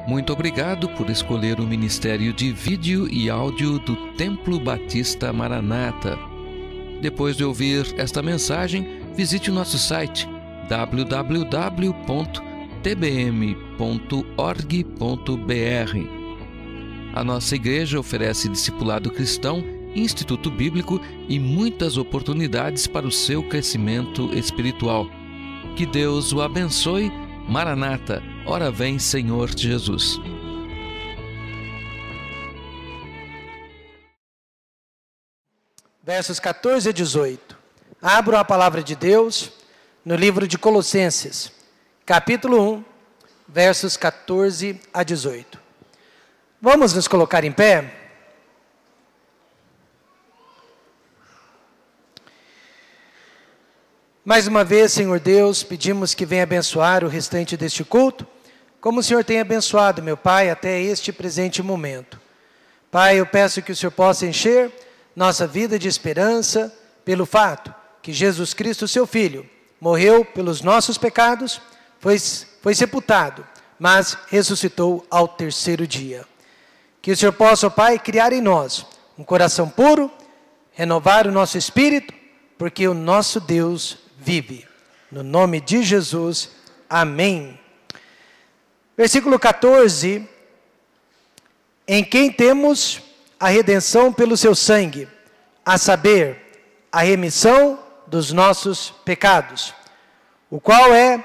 Muito obrigado por escolher o Ministério de Vídeo e Áudio do Templo Batista Maranata. Depois de ouvir esta mensagem, visite o nosso site www.tbm.org.br. A nossa igreja oferece discipulado cristão, instituto bíblico e muitas oportunidades para o seu crescimento espiritual. Que Deus o abençoe. Maranata, ora vem, Senhor Jesus. Versos 14 a 18. Abram a palavra de Deus no livro de Colossenses, capítulo 1, versos 14 a 18. Vamos nos colocar em pé? Mais uma vez, Senhor Deus, pedimos que venha abençoar o restante deste culto, como o Senhor tem abençoado, meu Pai, até este presente momento. Pai, eu peço que o Senhor possa encher nossa vida de esperança, pelo fato que Jesus Cristo, seu Filho, morreu pelos nossos pecados, foi sepultado, mas ressuscitou ao terceiro dia. Que o Senhor possa, ó Pai, criar em nós um coração puro, renovar o nosso espírito, porque o nosso Deus vive. No nome de Jesus, amém. Versículo 14. Em quem temos a redenção pelo seu sangue, a saber, a remissão dos nossos pecados, o qual é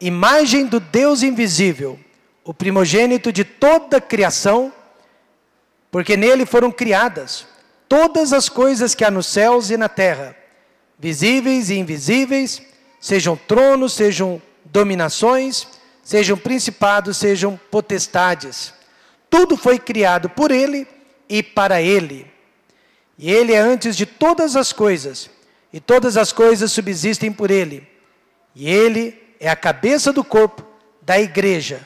imagem do Deus invisível, o primogênito de toda a criação, porque nele foram criadas todas as coisas que há nos céus e na terra, visíveis e invisíveis, sejam tronos, sejam dominações, sejam principados, sejam potestades. Tudo foi criado por Ele e para Ele. E Ele é antes de todas as coisas, e todas as coisas subsistem por Ele. E Ele é a cabeça do corpo da igreja,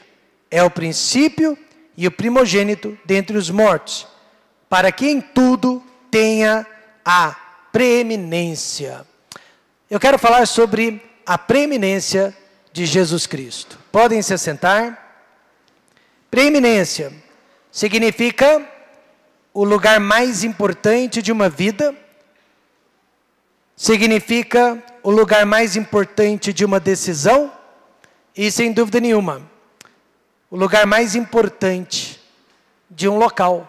é o princípio e o primogênito dentre os mortos, para que em tudo tenha a preeminência. Eu quero falar sobre a preeminência de Jesus Cristo. Podem se assentar. Preeminência significa o lugar mais importante de uma vida, significa o lugar mais importante de uma decisão e, sem dúvida nenhuma, o lugar mais importante de um local.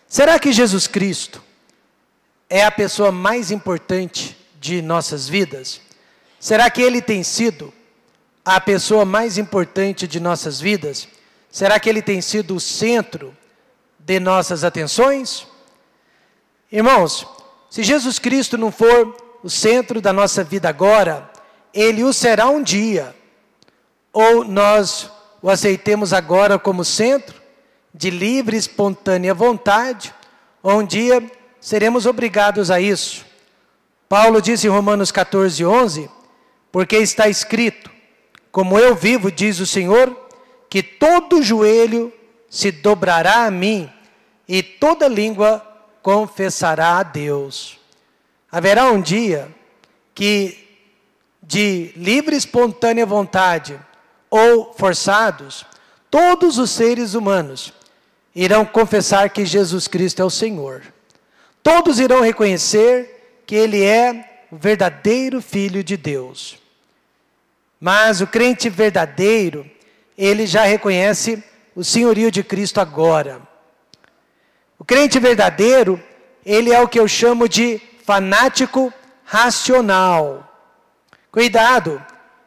Será que Jesus Cristo é a pessoa mais importante de nossas vidas? Será que Ele tem sido a pessoa mais importante de nossas vidas? Será que Ele tem sido o centro de nossas atenções? Irmãos, se Jesus Cristo não for o centro da nossa vida agora, Ele o será um dia. Ou nós o aceitemos agora como centro, de livre e espontânea vontade, ou um dia seremos obrigados a isso. Paulo disse em Romanos 14, 11, porque está escrito, como eu vivo, diz o Senhor, que todo joelho se dobrará a mim, e toda língua confessará a Deus. Haverá um dia que, de livre e espontânea vontade, ou forçados, todos os seres humanos irão confessar que Jesus Cristo é o Senhor. Todos irão reconhecer que Ele é o verdadeiro Filho de Deus. Mas o crente verdadeiro, ele já reconhece o senhorio de Cristo agora. O crente verdadeiro, ele é o que eu chamo de fanático racional. Cuidado,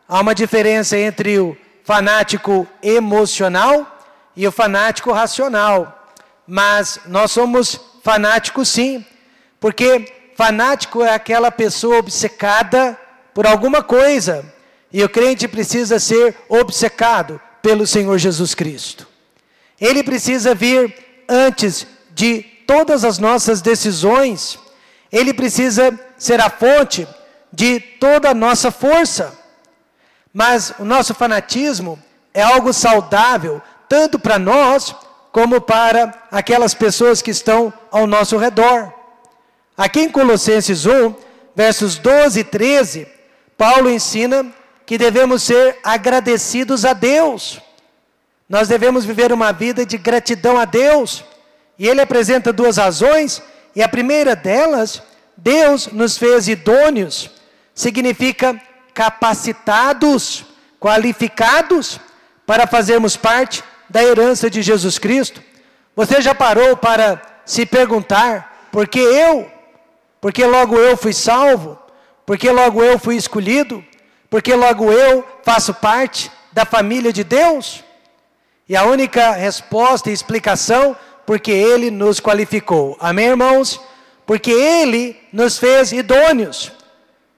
há uma diferença entre o fanático emocional e o fanático racional. Mas nós somos fanáticos sim, porque fanático é aquela pessoa obcecada por alguma coisa, e o crente precisa ser obcecado pelo Senhor Jesus Cristo. Ele precisa vir antes de todas as nossas decisões, Ele precisa ser a fonte de toda a nossa força. Mas o nosso fanatismo é algo saudável, tanto para nós, como para aquelas pessoas que estão ao nosso redor. Aqui em Colossenses 1, versos 12 e 13, Paulo ensina que devemos ser agradecidos a Deus. nós devemos viver uma vida de gratidão a Deus. E ele apresenta duas razões, e a primeira delas, Deus nos fez idôneos, significa capacitados, qualificados para fazermos parte da herança de Jesus Cristo. Você já parou para se perguntar, por que eu? Por que logo eu fui salvo? Por que logo eu fui escolhido? Por que logo eu faço parte da família de Deus? E a única resposta e explicação, porque Ele nos qualificou. Amém, irmãos? Porque Ele nos fez idôneos.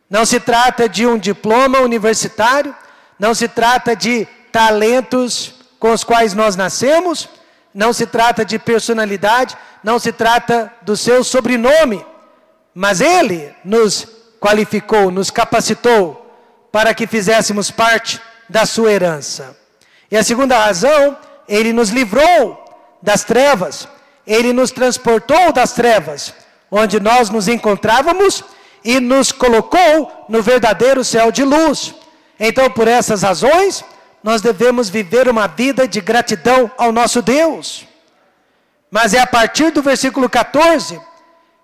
Não se trata de um diploma universitário, não se trata de talentos com os quais nós nascemos, não se trata de personalidade, não se trata do seu sobrenome, mas Ele nos qualificou, nos capacitou para que fizéssemos parte da sua herança. E a segunda razão, Ele nos livrou das trevas, Ele nos transportou das trevas, onde nós nos encontrávamos, e nos colocou no verdadeiro céu de luz. Então, por essas razões, nós devemos viver uma vida de gratidão ao nosso Deus. Mas é a partir do versículo 14,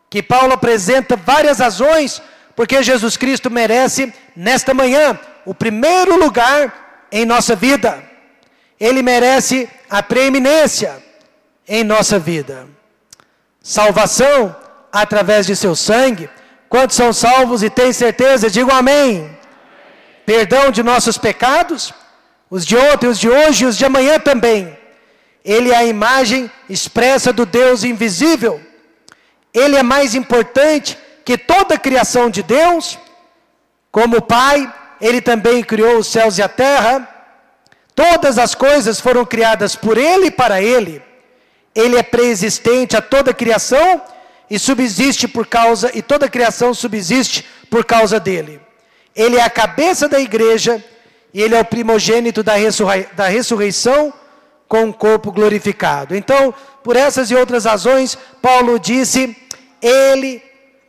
que Paulo apresenta várias razões, porque Jesus Cristo merece, nesta manhã, o primeiro lugar em nossa vida. Ele merece a preeminência em nossa vida. Salvação através de seu sangue. Quantos são salvos e têm certeza? Digam amém. Perdão de nossos pecados, os de ontem, os de hoje e os de amanhã também. Ele é a imagem expressa do Deus invisível. Ele é mais importante que toda a criação de Deus. Como Pai, Ele também criou os céus e a terra. Todas as coisas foram criadas por Ele e para Ele. Ele é pré-existente a toda a criação e subsiste por causa, e toda a criação subsiste por causa dele. Ele é a cabeça da igreja, e ele é o primogênito da ressurreição com um corpo glorificado. Então, por essas e outras razões, Paulo disse, ele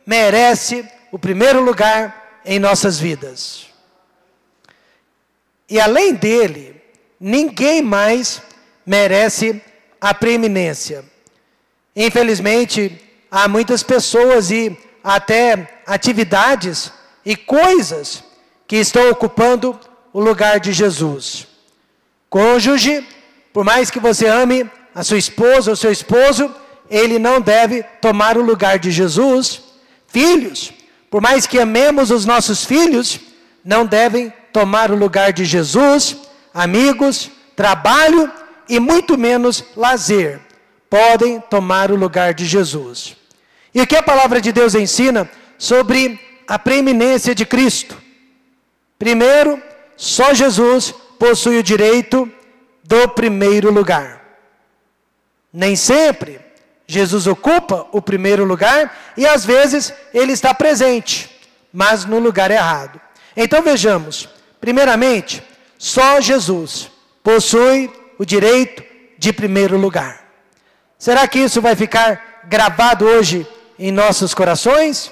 merece o primeiro lugar em nossas vidas. E além dele, ninguém mais merece a preeminência. Infelizmente, há muitas pessoas e até atividades e coisas que estão ocupando o lugar de Jesus. Cônjuge, por mais que você ame a sua esposa ou seu esposo, ele não deve tomar o lugar de Jesus. Filhos, por mais que amemos os nossos filhos, não devem tomar o lugar de Jesus. Amigos, trabalho e muito menos lazer podem tomar o lugar de Jesus. E o que a palavra de Deus ensina sobre a preeminência de Cristo? Primeiro, só Jesus possui o direito do primeiro lugar. Nem sempre Jesus ocupa o primeiro lugar e às vezes ele está presente, mas no lugar errado. Então vejamos, primeiramente, só Jesus possui o direito de primeiro lugar. Será que isso vai ficar gravado hoje em nossos corações?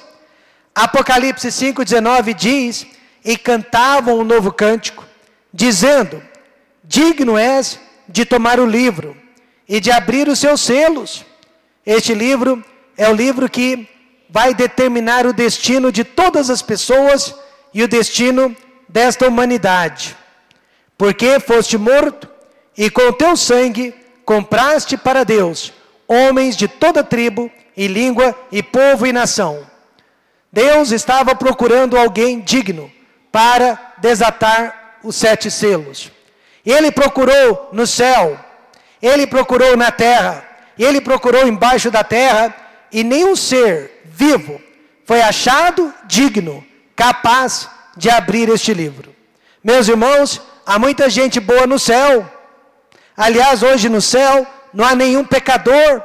Apocalipse 5,19 diz, e cantavam um novo cântico, dizendo, digno és de tomar o livro e de abrir os seus selos. Este livro é o livro que vai determinar o destino de todas as pessoas e o destino desta humanidade. Porque foste morto e com teu sangue compraste para Deus homens de toda tribo e língua e povo e nação. Deus estava procurando alguém digno para desatar os 7 selos. Ele procurou no céu, ele procurou na terra, ele procurou embaixo da terra, e nenhum ser vivo foi achado digno, capaz de abrir este livro. Meus irmãos, há muita gente boa no céu. Aliás, hoje no céu não há nenhum pecador.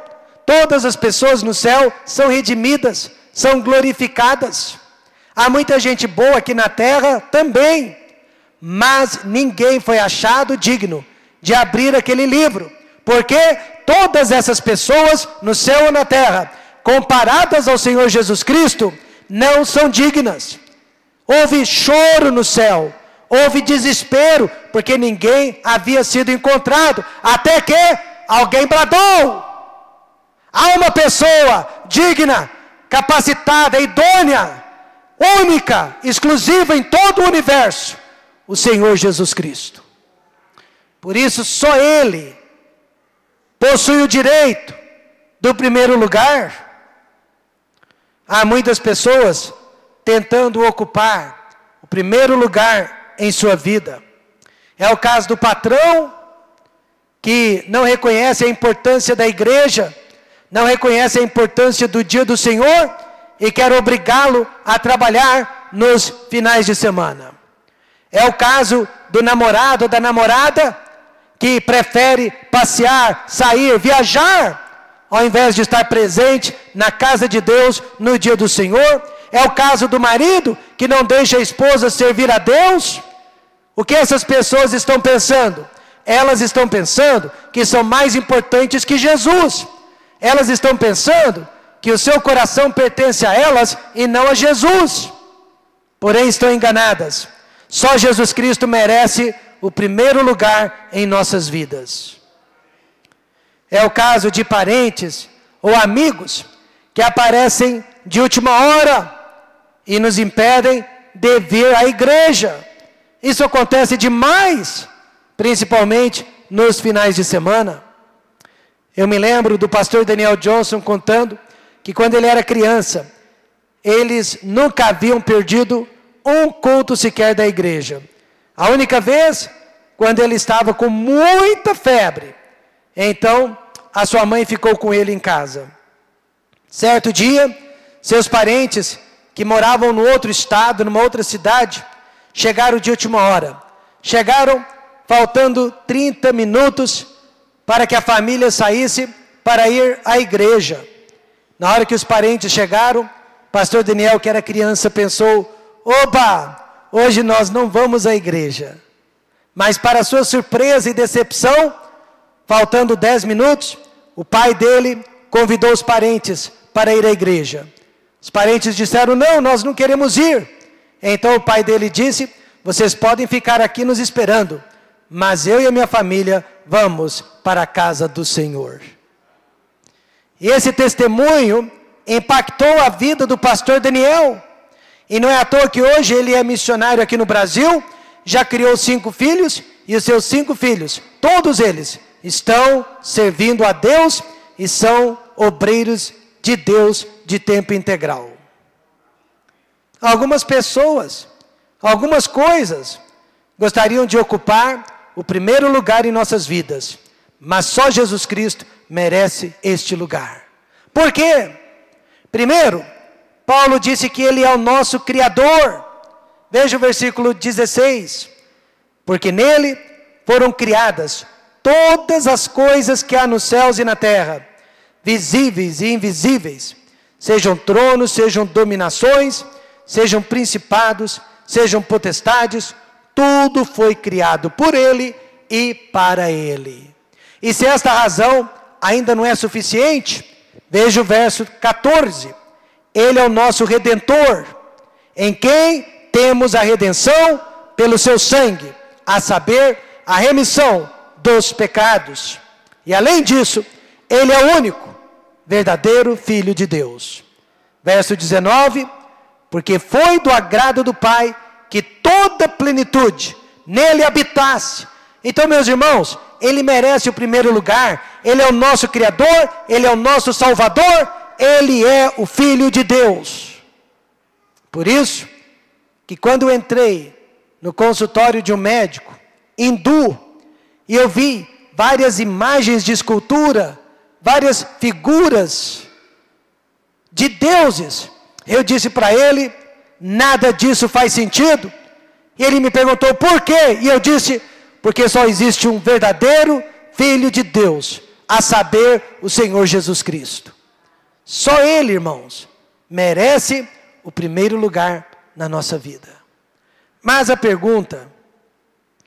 Todas as pessoas no céu são redimidas, são glorificadas. Há muita gente boa aqui na terra também, mas ninguém foi achado digno de abrir aquele livro, porque todas essas pessoas no céu ou na terra, comparadas ao Senhor Jesus Cristo, não são dignas. Houve choro no céu, Houve desespero, porque ninguém havia sido encontrado, até que alguém bradou. Há uma pessoa digna, capacitada, idônea, única, exclusiva em todo o universo, o Senhor Jesus Cristo. Por isso, só Ele possui o direito do primeiro lugar. Há muitas pessoas tentando ocupar o primeiro lugar em sua vida. É o caso do patrão, que não reconhece a importância da igreja, não reconhece a importância do dia do Senhor, e quer obrigá-lo a trabalhar nos finais de semana. É o caso do namorado ou da namorada, que prefere passear, sair, viajar, ao invés de estar presente na casa de Deus no dia do Senhor. É o caso do marido, que não deixa a esposa servir a Deus. O que essas pessoas estão pensando? Elas estão pensando que são mais importantes que Jesus. Elas estão pensando que o seu coração pertence a elas e não a Jesus. Porém, estão enganadas. Só Jesus Cristo merece o primeiro lugar em nossas vidas. É o caso de parentes ou amigos que aparecem de última hora e nos impedem de vir à igreja. Isso acontece demais, principalmente nos finais de semana. Eu me lembro do pastor Daniel Johnson contando que quando ele era criança, eles nunca haviam perdido um culto sequer da igreja. A única vez, quando ele estava com muita febre, então a sua mãe ficou com ele em casa. Certo dia, seus parentes, que moravam no outro estado, numa outra cidade, chegaram de última hora. Chegaram faltando 30 minutos para que a família saísse para ir à igreja. Na hora que os parentes chegaram, pastor Daniel, que era criança, pensou: opa, hoje nós não vamos à igreja. Mas para sua surpresa e decepção, faltando 10 minutos, o pai dele convidou os parentes para ir à igreja. Os parentes disseram: não, nós não queremos ir. Então o pai dele disse: vocês podem ficar aqui nos esperando, mas eu e a minha família vamos para a casa do Senhor. E esse testemunho impactou a vida do pastor Daniel. E não é à toa que hoje ele é missionário aqui no Brasil, já criou 5 filhos, e os seus 5 filhos, todos eles, estão servindo a Deus e são obreiros de Deus de tempo integral. Algumas pessoas, algumas coisas, gostariam de ocupar o primeiro lugar em nossas vidas, mas só Jesus Cristo merece este lugar. Por quê? Primeiro, Paulo disse que Ele é o nosso Criador. Veja o versículo 16. Porque nele foram criadas todas as coisas que há nos céus e na terra, visíveis e invisíveis, sejam tronos, sejam dominações, sejam principados, sejam potestades, tudo foi criado por Ele e para Ele. E se esta razão ainda não é suficiente, veja o verso 14. Ele é o nosso Redentor, em quem temos a redenção pelo seu sangue, a saber, a remissão dos pecados. E além disso, Ele é o único, verdadeiro Filho de Deus. Verso 19, porque foi do agrado do Pai que toda plenitude nele habitasse. Então, meus irmãos, Ele merece o primeiro lugar. Ele é o nosso Criador, Ele é o nosso Salvador, Ele é o Filho de Deus. Por isso, que quando eu entrei no consultório de um médico hindu, e eu vi várias imagens de escultura, várias figuras de deuses, eu disse para ele: nada disso faz sentido. E ele me perguntou por quê, e eu disse: porque só existe um verdadeiro Filho de Deus, a saber, o Senhor Jesus Cristo. Só Ele, irmãos, merece o primeiro lugar na nossa vida. Mas a pergunta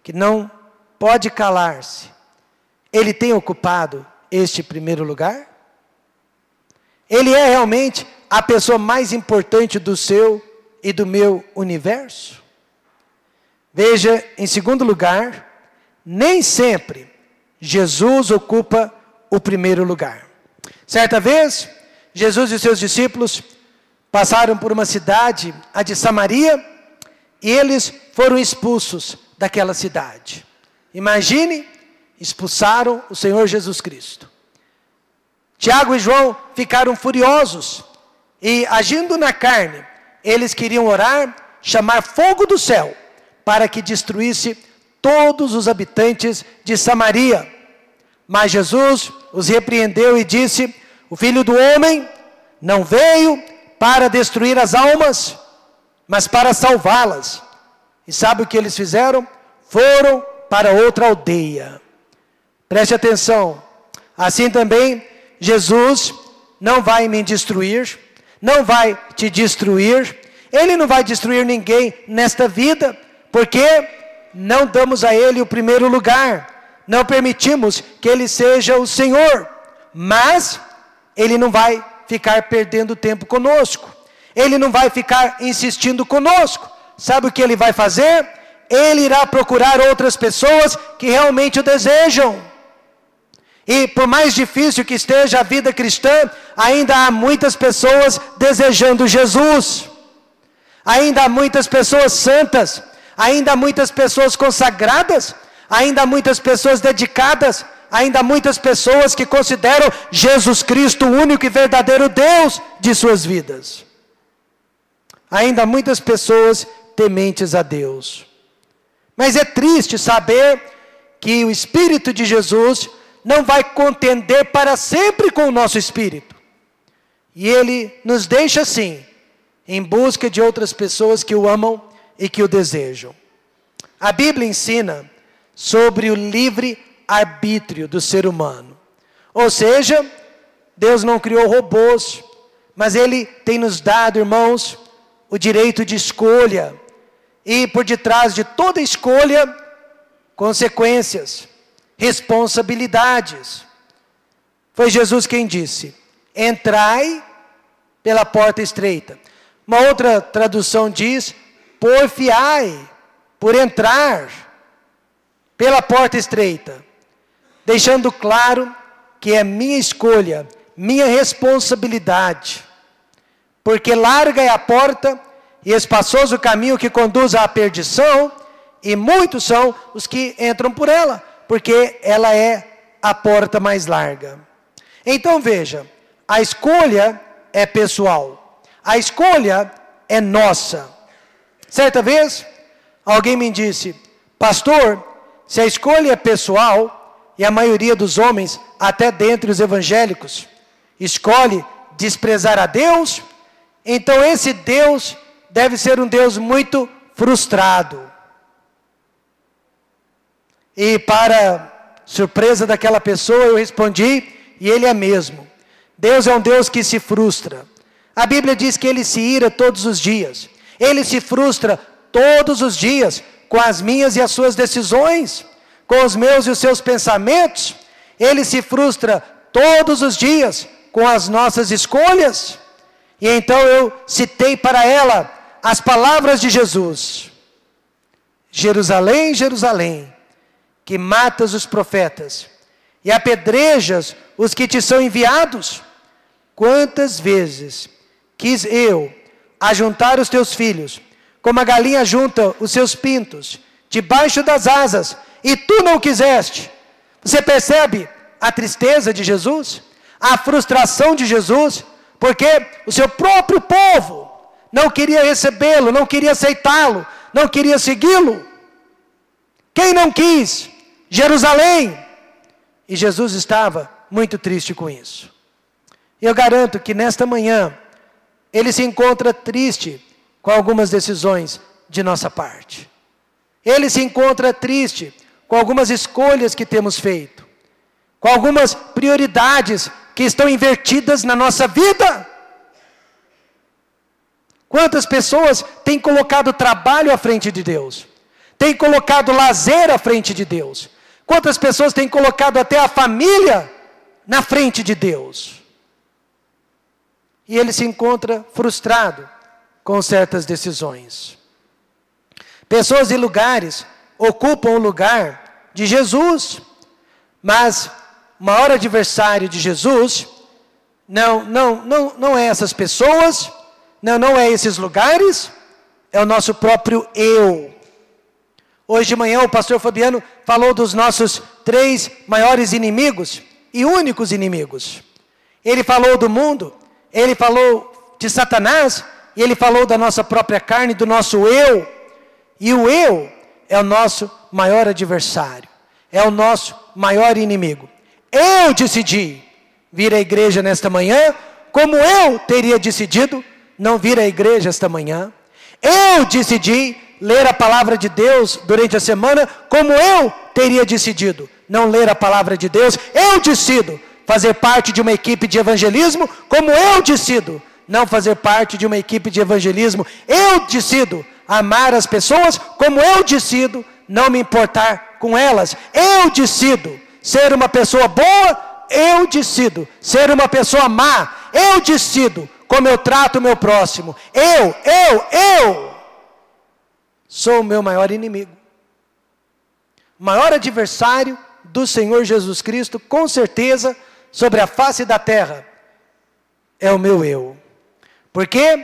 que não pode calar-se: Ele tem ocupado este primeiro lugar? Ele é realmente a pessoa mais importante do seu e do meu universo? Veja, em segundo lugar, nem sempre Jesus ocupa o primeiro lugar. Certa vez, Jesus e seus discípulos passaram por uma cidade, a de Samaria, e eles foram expulsos daquela cidade. Imagine, expulsaram o Senhor Jesus Cristo. Tiago e João ficaram furiosos e, agindo na carne, eles queriam orar, chamar fogo do céu para que destruísse todos os habitantes de Samaria. Mas Jesus os repreendeu e disse: o Filho do Homem não veio para destruir as almas, mas para salvá-las. E sabe o que eles fizeram? Foram para outra aldeia. Preste atenção. Assim também, Jesus não vai me destruir, não vai te destruir. Ele não vai destruir ninguém nesta vida, porque não damos a Ele o primeiro lugar. Não permitimos que Ele seja o Senhor. Mas Ele não vai ficar perdendo tempo conosco. Ele não vai ficar insistindo conosco. Sabe o que Ele vai fazer? Ele irá procurar outras pessoas que realmente o desejam. E por mais difícil que esteja a vida cristã, ainda há muitas pessoas desejando Jesus. Ainda há muitas pessoas santas, ainda há muitas pessoas consagradas, ainda há muitas pessoas dedicadas, ainda há muitas pessoas que consideram Jesus Cristo o único e verdadeiro Deus de suas vidas. Ainda há muitas pessoas tementes a Deus. Mas é triste saber que o Espírito de Jesus não vai contender para sempre com o nosso espírito. E Ele nos deixa assim, em busca de outras pessoas que o amam e que o desejam. A Bíblia ensina sobre o livre arbítrio do ser humano. Ou seja, Deus não criou robôs, mas Ele tem nos dado, irmãos, o direito de escolha. E por detrás de toda escolha, consequências, responsabilidades. Foi Jesus quem disse: entrai pela porta estreita. Uma outra tradução diz: porfiai por entrar pela porta estreita, deixando claro que é minha escolha, minha responsabilidade, porque larga é a porta e espaçoso o caminho que conduz à perdição, e muitos são os que entram por ela, porque ela é a porta mais larga. Então veja, a escolha é pessoal, a escolha é nossa. Certa vez, alguém me disse: pastor, se a escolha é pessoal, e a maioria dos homens, até dentre os evangélicos, escolhe desprezar a Deus, então esse Deus deve ser um Deus muito frustrado. E para surpresa daquela pessoa, eu respondi, e ele é mesmo. Deus é um Deus que se frustra. A Bíblia diz que Ele se ira todos os dias. Ele se frustra todos os dias com as minhas e as suas decisões, com os meus e os seus pensamentos. Ele se frustra todos os dias com as nossas escolhas. E então eu citei para ela as palavras de Jesus: Jerusalém, Jerusalém, que matas os profetas e apedrejas os que te são enviados, quantas vezes quis eu ajuntar os teus filhos, como a galinha junta os seus pintos, debaixo das asas, e tu não quiseste. Você percebe a tristeza de Jesus? A frustração de Jesus? Porque o seu próprio povo não queria recebê-lo, não queria aceitá-lo, não queria segui-lo. Quem não quis? Jerusalém. E Jesus estava muito triste com isso. Eu garanto que nesta manhã, Ele se encontra triste com algumas decisões de nossa parte. Ele se encontra triste com algumas escolhas que temos feito, com algumas prioridades que estão invertidas na nossa vida. Quantas pessoas têm colocado trabalho à frente de Deus? Têm colocado lazer à frente de Deus? Quantas pessoas têm colocado até a família na frente de Deus? E ele se encontra frustrado com certas decisões. pessoas e lugares ocupam o lugar de Jesus. Mas o maior adversário de Jesus não é essas pessoas, não é esses lugares, é o nosso próprio eu. Hoje de manhã o pastor Fabiano falou dos nossos 3 maiores inimigos e únicos inimigos. Ele falou do mundo, ele falou de Satanás, e ele falou da nossa própria carne, do nosso eu. E o eu é o nosso maior adversário, é o nosso maior inimigo. Eu decidi vir à igreja nesta manhã, como eu teria decidido não vir à igreja esta manhã. Eu decidi ler a palavra de Deus durante a semana, como eu teria decidido não ler a palavra de Deus. Eu decido fazer parte de uma equipe de evangelismo, como eu decido não fazer parte de uma equipe de evangelismo. Eu decido amar as pessoas, como eu decido não me importar com elas. Eu decido ser uma pessoa boa, eu decido ser uma pessoa má. Eu decido como eu trato o meu próximo. Eu sou o meu maior inimigo. O maior adversário do Senhor Jesus Cristo, com certeza, sobre a face da terra, é o meu eu. Porque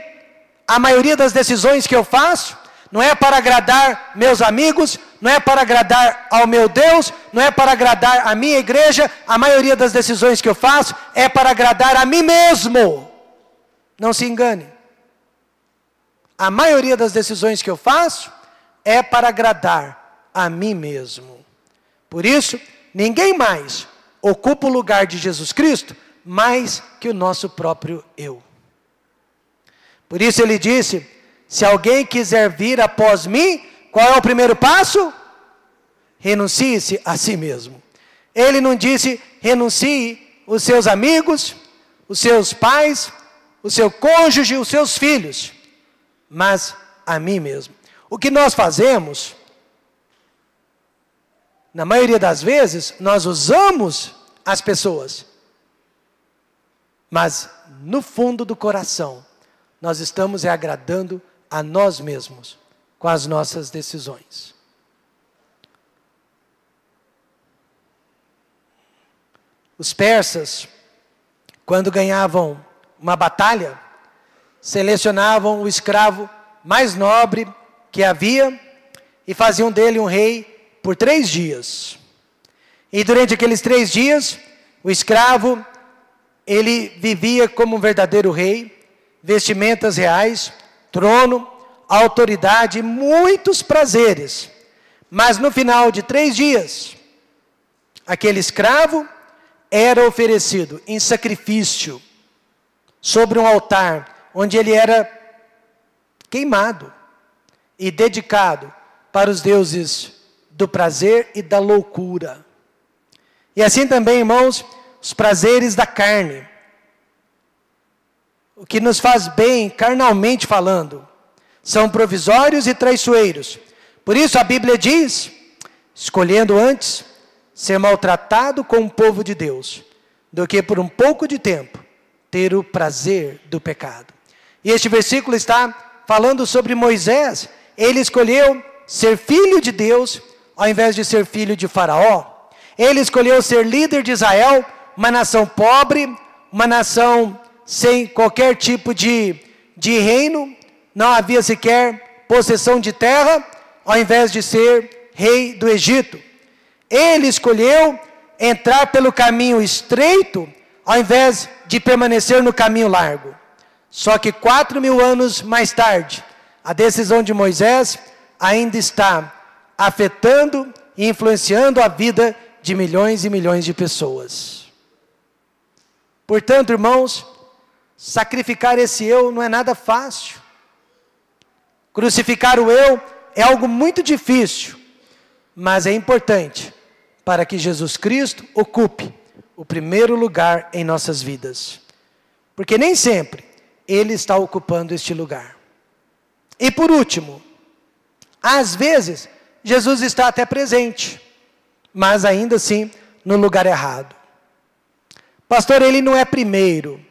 a maioria das decisões que eu faço, não é para agradar meus amigos, não é para agradar ao meu Deus, não é para agradar a minha igreja. A maioria das decisões que eu faço é para agradar a mim mesmo. Não se engane. A maioria das decisões que eu faço é para agradar a mim mesmo. Por isso, ninguém mais ocupa o lugar de Jesus Cristo mais que o nosso próprio eu. Por isso ele disse: se alguém quiser vir após mim, qual é o primeiro passo? Renuncie-se a si mesmo. Ele não disse renuncie os seus amigos, os seus pais, o seu cônjuge, os seus filhos, mas a mim mesmo. O que nós fazemos, na maioria das vezes, nós usamos as pessoas, mas no fundo do coração, nós estamos agradando a nós mesmos com as nossas decisões. Os persas, quando ganhavam uma batalha, selecionavam o escravo mais nobre que havia e faziam dele um rei por 3 dias. E durante aqueles 3 dias, o escravo, ele vivia como um verdadeiro rei, vestimentas reais, trono, autoridade, muitos prazeres. Mas no final de 3 dias, aquele escravo era oferecido em sacrifício sobre um altar, onde ele era queimado e dedicado para os deuses do prazer e da loucura. E assim também, irmãos, os prazeres da carne, o que nos faz bem carnalmente falando, são provisórios e traiçoeiros. Por isso a Bíblia diz, escolhendo antes ser maltratado com o povo de Deus, do que por um pouco de tempo ter o prazer do pecado. E este versículo está falando sobre Moisés. Ele escolheu ser filho de Deus, ao invés de ser filho de Faraó. Ele escolheu ser líder de Israel, uma nação pobre, uma nação sem qualquer tipo de reino, não havia sequer possessão de terra, ao invés de ser rei do Egito. Ele escolheu entrar pelo caminho estreito, ao invés de permanecer no caminho largo. Só que 4.000 anos mais tarde, a decisão de Moisés ainda está afetando e influenciando a vida de milhões e milhões de pessoas. Portanto, irmãos, sacrificar esse eu não é nada fácil. Crucificar o eu é algo muito difícil, mas é importante para que Jesus Cristo ocupe o primeiro lugar em nossas vidas. Porque nem sempre Ele está ocupando este lugar. E por último, às vezes, Jesus está até presente, mas ainda assim no lugar errado. Pastor, Ele não é primeiro.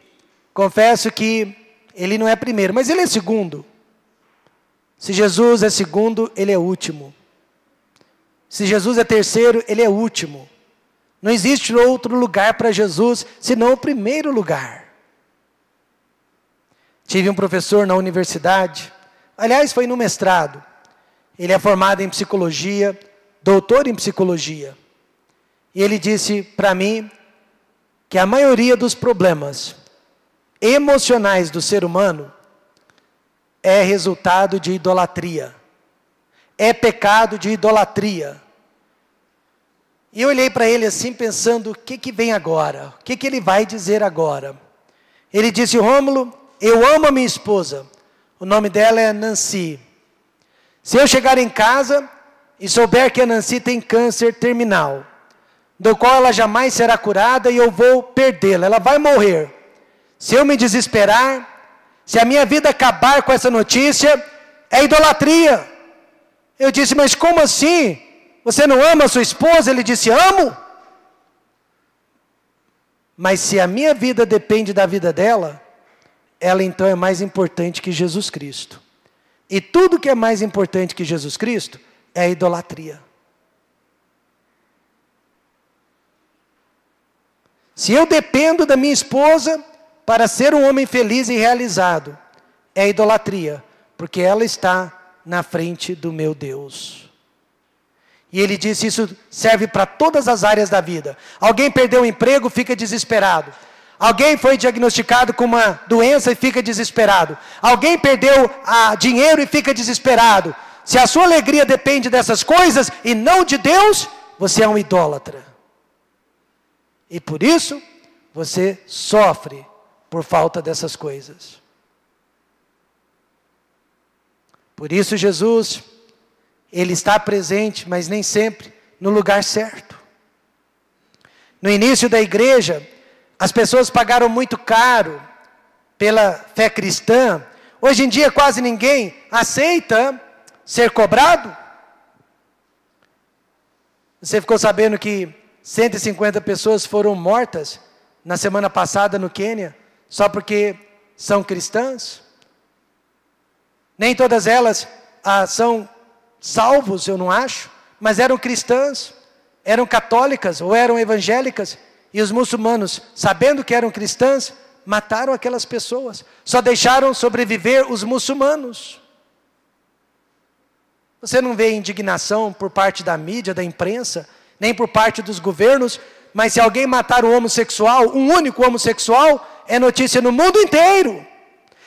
Confesso que Ele não é primeiro, mas Ele é segundo. Se Jesus é segundo, ele é último. Se Jesus é terceiro, ele é último. Não existe outro lugar para Jesus, senão o primeiro lugar. Tive um professor na universidade, aliás, foi no mestrado. Ele é formado em psicologia, doutor em psicologia. E ele disse para mim que a maioria dos problemas emocionais do ser humano é resultado de idolatria. É pecado de idolatria. E eu olhei para ele assim pensando, o que vem agora? O que ele vai dizer agora? Ele disse, Rômulo, eu amo a minha esposa. O nome dela é Nancy. Se eu chegar em casa e souber que a Nancy tem câncer terminal, do qual ela jamais será curada e eu vou perdê-la, ela vai morrer. Se eu me desesperar, se a minha vida acabar com essa notícia, é idolatria. Eu disse, mas como assim? Você não ama a sua esposa? Ele disse, amo. Mas se a minha vida depende da vida dela, ela então é mais importante que Jesus Cristo. E tudo que é mais importante que Jesus Cristo é a idolatria. Se eu dependo da minha esposa para ser um homem feliz e realizado, é idolatria, porque ela está na frente do meu Deus. E ele disse, isso serve para todas as áreas da vida. Alguém perdeu o emprego, fica desesperado. Alguém foi diagnosticado com uma doença e fica desesperado. Alguém perdeu dinheiro e fica desesperado. Se a sua alegria depende dessas coisas e não de Deus, você é um idólatra. E por isso, você sofre por falta dessas coisas. Por isso Jesus, ele está presente, mas nem sempre no lugar certo. No início da igreja, as pessoas pagaram muito caro pela fé cristã. Hoje em dia quase ninguém aceita ser cobrado. Você ficou sabendo que 150 pessoas foram mortas na semana passada no Quênia, só porque são cristãs? Nem todas elas são salvos, eu não acho, mas eram cristãs, eram católicas ou eram evangélicas, e os muçulmanos, sabendo que eram cristãs, mataram aquelas pessoas, só deixaram sobreviver os muçulmanos. Você não vê indignação por parte da mídia, da imprensa, nem por parte dos governos, mas se alguém matar um homossexual, um único homossexual, é notícia no mundo inteiro.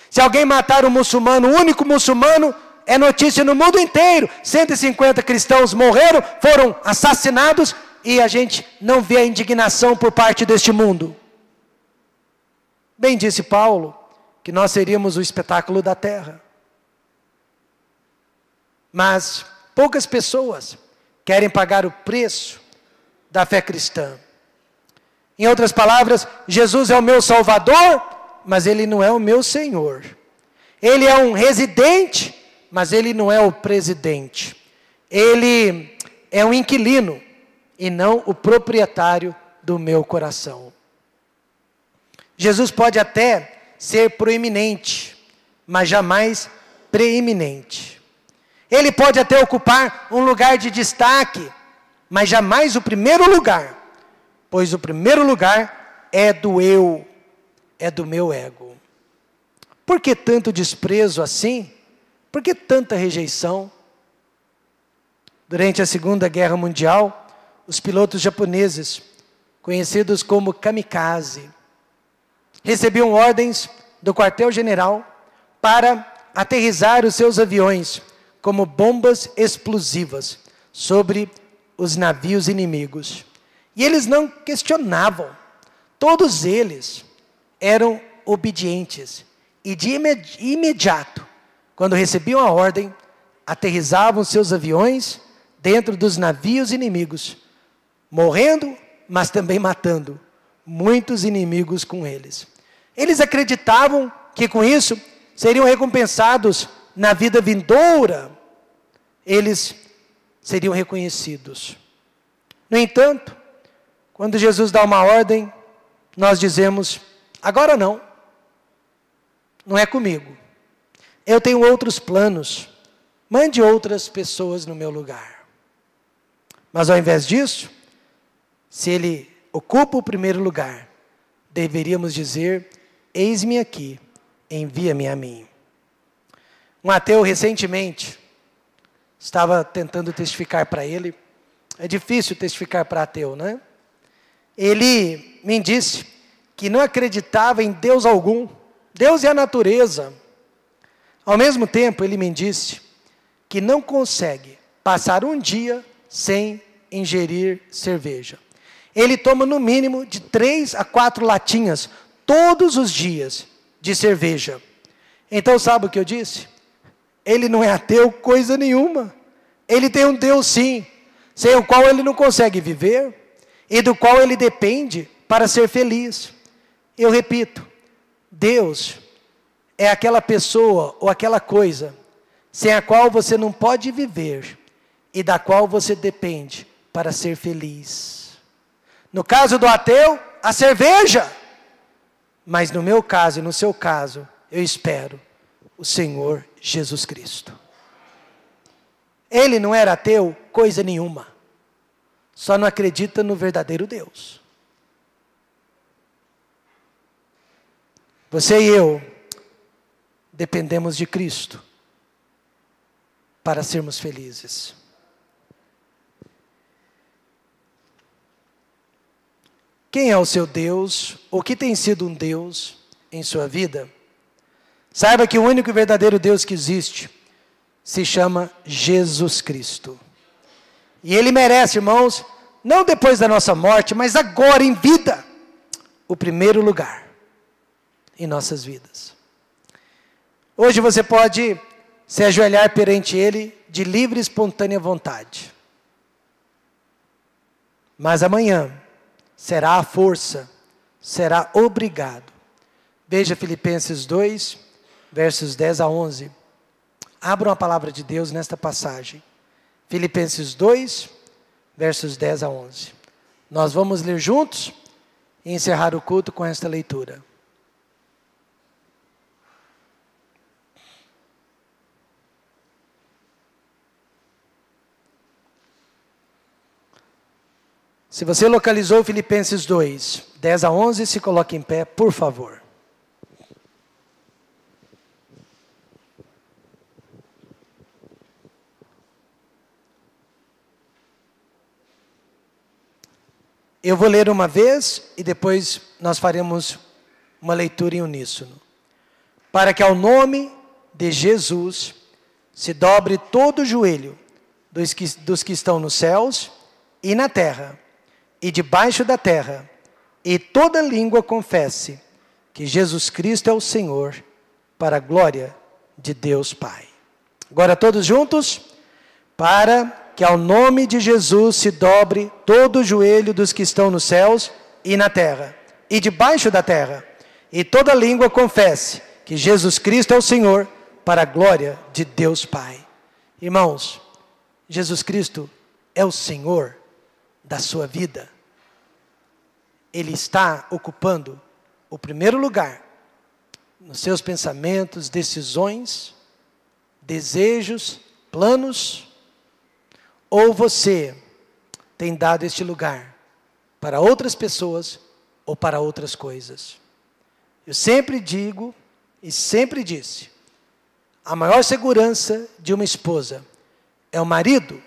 Se alguém matar um muçulmano, um único muçulmano, é notícia no mundo inteiro. 150 cristãos morreram, foram assassinados, e a gente não vê a indignação por parte deste mundo. Bem disse Paulo, que nós seríamos o espetáculo da terra. Mas poucas pessoas querem pagar o preço da fé cristã. Em outras palavras, Jesus é o meu Salvador, mas Ele não é o meu Senhor. Ele é um residente, mas Ele não é o presidente. Ele é um inquilino, e não o proprietário do meu coração. Jesus pode até ser proeminente, mas jamais preeminente. Ele pode até ocupar um lugar de destaque, mas jamais o primeiro lugar, pois o primeiro lugar é do eu, é do meu ego. Por que tanto desprezo assim? Por que tanta rejeição? Durante a Segunda Guerra Mundial, os pilotos japoneses, conhecidos como kamikaze, recebiam ordens do quartel-general para aterrissar os seus aviões como bombas explosivas sobre os navios inimigos. E eles não questionavam. Todos eles eram obedientes. E de imediato, quando recebiam a ordem, aterrissavam seus aviões dentro dos navios inimigos, morrendo, mas também matando muitos inimigos com eles. Eles acreditavam que com isso seriam recompensados na vida vindoura. Eles seriam reconhecidos. No entanto, quando Jesus dá uma ordem, nós dizemos, agora não é comigo. Eu tenho outros planos, Mande outras pessoas no meu lugar. Mas ao invés disso, se ele ocupa o primeiro lugar, deveríamos dizer: eis-me aqui, envia-me a mim. Um ateu recentemente estava tentando testificar para ele. É difícil testificar para ateu, né? Ele me disse que não acreditava em Deus algum. Deus é a natureza. Ao mesmo tempo, ele me disse que não consegue passar um dia sem ingerir cerveja. Ele toma no mínimo de 3 a 4 latinhas todos os dias de cerveja. Então sabe o que eu disse? Ele não é ateu coisa nenhuma. Ele tem um Deus sim, sem o qual ele não consegue viver e do qual ele depende para ser feliz. Eu repito, Deus é aquela pessoa ou aquela coisa sem a qual você não pode viver e da qual você depende para ser feliz. No caso do ateu, a cerveja. Mas no meu caso e no seu caso, eu espero o Senhor Jesus Cristo. Ele não era ateu coisa nenhuma. Só não acredita no verdadeiro Deus. Você e eu dependemos de Cristo para sermos felizes. Quem é o seu Deus? O que tem sido um Deus em sua vida? Saiba que o único e verdadeiro Deus que existe se chama Jesus Cristo. E Ele merece, irmãos, não depois da nossa morte, mas agora em vida, o primeiro lugar em nossas vidas. Hoje você pode se ajoelhar perante Ele de livre e espontânea vontade. Mas amanhã será a força, será obrigado. Veja Filipenses 2, versos 10 a 11. Abram a palavra de Deus nesta passagem. Filipenses 2, versos 10 a 11. Nós vamos ler juntos e encerrar o culto com esta leitura. Se você localizou Filipenses 2, 10 a 11, se coloque em pé, por favor. Eu vou ler uma vez e depois nós faremos uma leitura em uníssono. Para que ao nome de Jesus se dobre todo o joelho dos que estão nos céus e na terra e debaixo da terra, e toda língua confesse que Jesus Cristo é o Senhor, para a glória de Deus Pai. Agora todos juntos, para que ao nome de Jesus se dobre todo o joelho dos que estão nos céus e na terra, e debaixo da terra, e toda língua confesse que Jesus Cristo é o Senhor, para a glória de Deus Pai. Irmãos, Jesus Cristo é o Senhor da sua vida. Ele está ocupando o primeiro lugar nos seus pensamentos, decisões, desejos, planos. Ou você tem dado este lugar para outras pessoas ou para outras coisas? Eu sempre digo e sempre disse, a maior segurança de uma esposa é o marido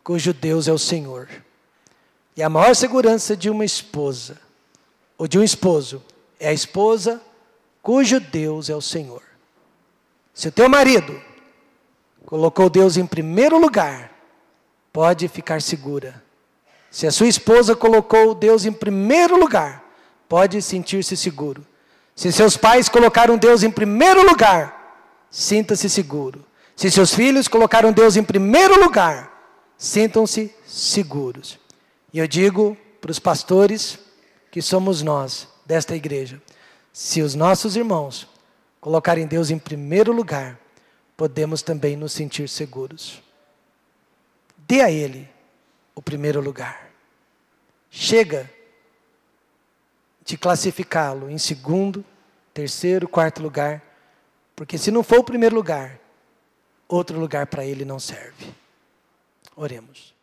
cujo Deus é o Senhor. E a maior segurança de uma esposa ou de um esposo é a esposa cujo Deus é o Senhor. Se o teu marido colocou Deus em primeiro lugar, pode ficar segura. Se a sua esposa colocou Deus em primeiro lugar, pode sentir-se seguro. Se seus pais colocaram Deus em primeiro lugar, sinta-se seguro. Se seus filhos colocaram Deus em primeiro lugar, sintam-se seguros. E eu digo para os pastores, que somos nós, desta igreja, se os nossos irmãos colocarem Deus em primeiro lugar, podemos também nos sentir seguros. Dê a Ele o primeiro lugar. Chega de classificá-lo em segundo, terceiro, quarto lugar, porque se não for o primeiro lugar, outro lugar para ele não serve. Oremos.